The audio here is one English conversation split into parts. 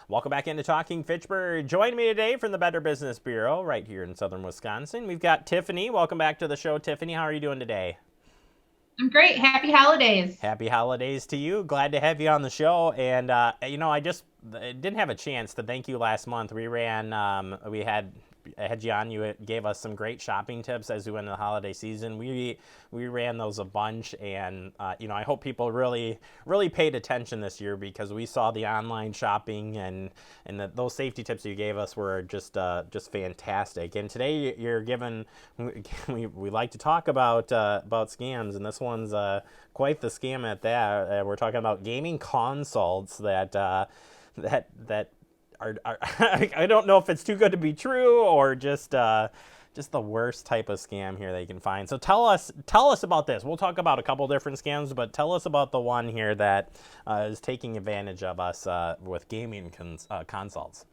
Welcome back into Talking Fitchburg. Joining me today from the Better Business Bureau right here in southern Wisconsin, we've got Tiffany. Welcome back to the show, Tiffany. How are you doing today? I'm great. Happy holidays. Happy holidays to you. Glad to have you on the show. And, I just didn't have a chance to thank you last month. We had you on. You gave us some great shopping tips as we went into the holiday season. We ran those a bunch, and I hope people really paid attention this year because we saw the online shopping and those safety tips you gave us were just fantastic. And today you're given we like to talk about scams, and this one's quite the scam at that. We're talking about gaming consults that are I don't know if it's too good to be true or just the worst type of scam here that you can find. So tell us about this. We'll talk about a couple different scams, but tell us about the one here that is taking advantage of us with gaming consoles.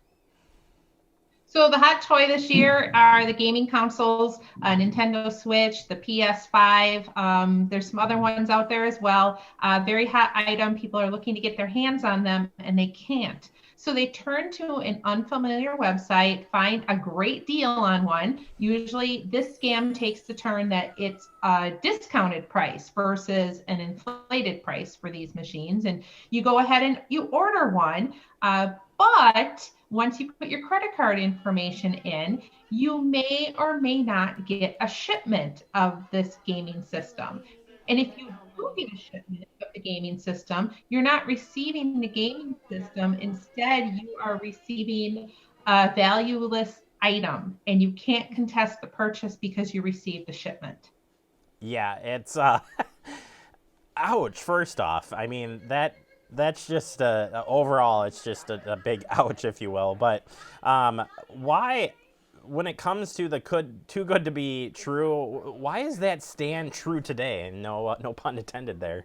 So the hot toy this year are the gaming consoles, Nintendo Switch, the PS5. There's some other ones out there as well. Very hot item. People are looking to get their hands on them and they can't. So they turn to an unfamiliar website, find a great deal on one. Usually this scam takes the turn that it's a discounted price versus an inflated price for these machines. And you go ahead and you order one, but once you put your credit card information in, you may or may not get a shipment of this gaming system. And if you do get a shipment of the gaming system, you're not receiving the gaming system. Instead, you are receiving a valueless item, and you can't contest the purchase because you received the shipment. Yeah, it's ouch. First off, I mean that's just overall it's just a big ouch, if you will. But why, when it comes to the too good to be true, why does that stand true today? And no pun intended there.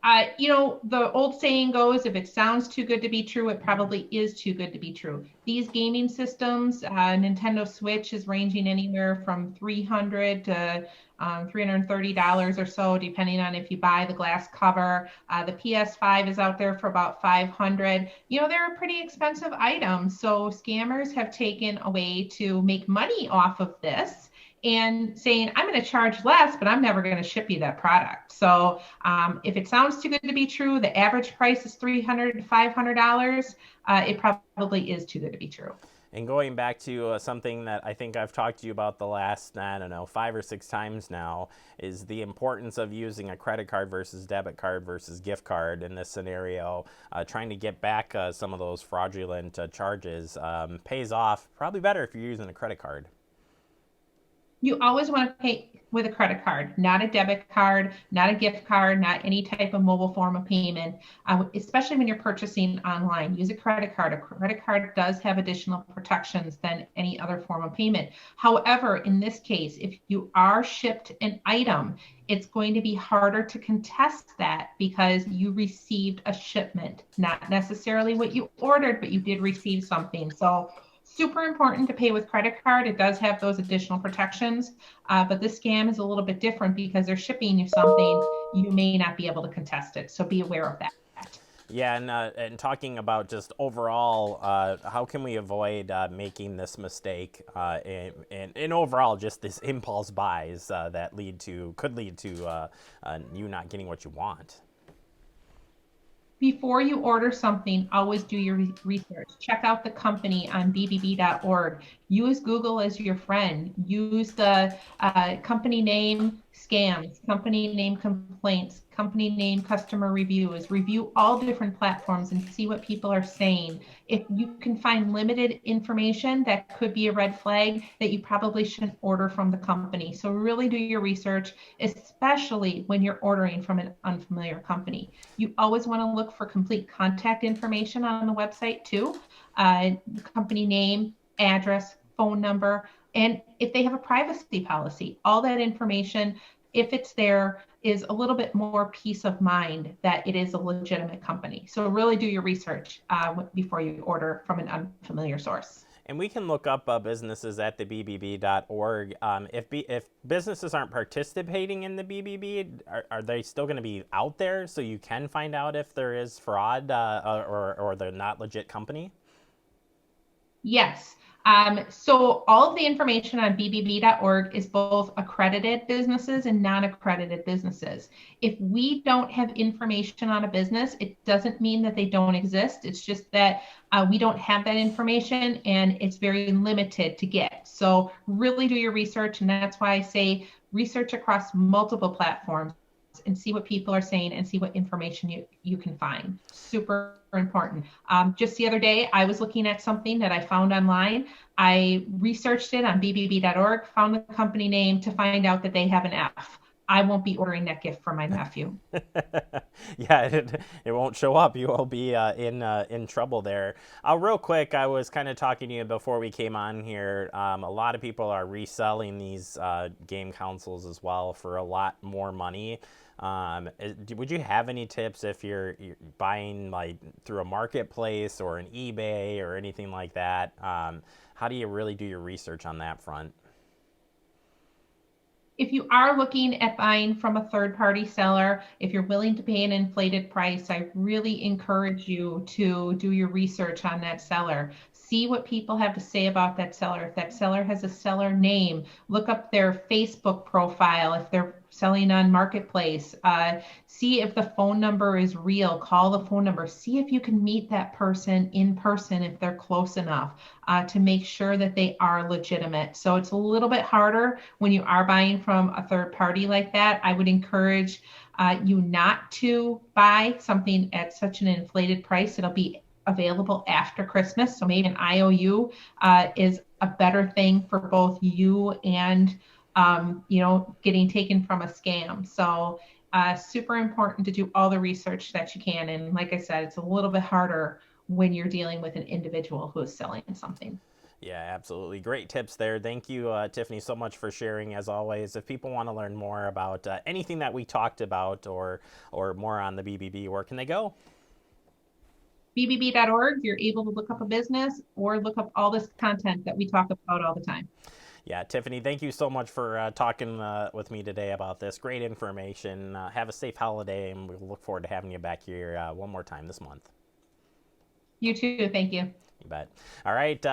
The old saying goes, if it sounds too good to be true, it probably is too good to be true. These gaming systems, Nintendo Switch is ranging anywhere from $300 to $330 or so, depending on if you buy the glass cover. The PS5 is out there for about $500. They're a pretty expensive item. So scammers have taken a way to make money off of this and saying, I'm going to charge less, but I'm never going to ship you that product. So if it sounds too good to be true, the average price is $300 to $500. It probably is too good to be true. And going back to something that I think I've talked to you about the last, 5 or 6 times now, is the importance of using a credit card versus debit card versus gift card in this scenario. Trying to get back some of those fraudulent charges pays off probably better if you're using a credit card. You always want to pay with a credit card, not a debit card, not a gift card, not any type of mobile form of payment, especially when you're purchasing online. Use a credit card. A credit card does have additional protections than any other form of payment. However, in this case, if you are shipped an item, it's going to be harder to contest that because you received a shipment, not necessarily what you ordered, but you did receive something. So super important to pay with credit card. It does have those additional protections, but this scam is a little bit different because they're shipping you something, you may not be able to contest it. So be aware of that. Yeah, and talking about just overall, how can we avoid making this mistake, and overall just this impulse buys that could lead to you not getting what you want. Before you order something, always do your research. Check out the company on bbb.org. Use Google as your friend. Use the company name scams, company name complaints, company name customer reviews. Review all different platforms and see what people are saying. If you can find limited information, that could be a red flag that you probably shouldn't order from the company. So really do your research, especially when you're ordering from an unfamiliar company. You always want to look for complete contact information on the website too. Company name, address, phone number, and if they have a privacy policy. All that information, if it's there, is a little bit more peace of mind that it is a legitimate company. So really do your research before you order from an unfamiliar source. And we can look up businesses at the BBB.org. If businesses aren't participating in the BBB, are they still going to be out there so you can find out if there is fraud or they're not legit company? Yes. So all of the information on BBB.org is both accredited businesses and non-accredited businesses. If we don't have information on a business, it doesn't mean that they don't exist. It's just that we don't have that information and it's very limited to get. So really do your research, and that's why I say research across multiple platforms and see what people are saying and see what information you can find. Super important. Just the other day, I was looking at something that I found online. I researched it on bbb.org, found the company name to find out that they have an F. I won't be ordering that gift for my nephew. Yeah, it won't show up. You will be in trouble there. Real quick, I was kind of talking to you before we came on here. A lot of people are reselling these game consoles as well for a lot more money. Would you have any tips if you're buying like through a marketplace or an eBay or anything like that? How do you really do your research on that front? If you are looking at buying from a third-party seller, if you're willing to pay an inflated price, I really encourage you to do your research on that seller. See what people have to say about that seller. If that seller has a seller name, look up their Facebook profile if they're selling on Marketplace. See if the phone number is real. Call the phone number. See if you can meet that person in person if they're close enough to make sure that they are legitimate. So it's a little bit harder when you are buying from a third party like that. I would encourage you not to buy something at such an inflated price. It'll be available after Christmas. So maybe an IOU is a better thing for both you and getting taken from a scam. So super important to do all the research that you can. And like I said, it's a little bit harder when you're dealing with an individual who is selling something. Yeah, absolutely. Great tips there. Thank you, Tiffany, so much for sharing as always. If people want to learn more about anything that we talked about or more on the BBB, where can they go? bbb.org, you're able to look up a business or look up all this content that we talk about all the time. Yeah, Tiffany, thank you so much for talking with me today about this. Great information. Have a safe holiday, and we look forward to having you back here one more time this month. You too. Thank you. You bet. All right,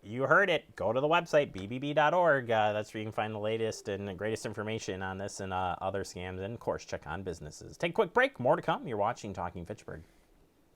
you heard it. Go to the website, bbb.org. That's where you can find the latest and greatest information on this and other scams. And, of course, check on businesses. Take a quick break. More to come. You're watching Talking Fitchburg.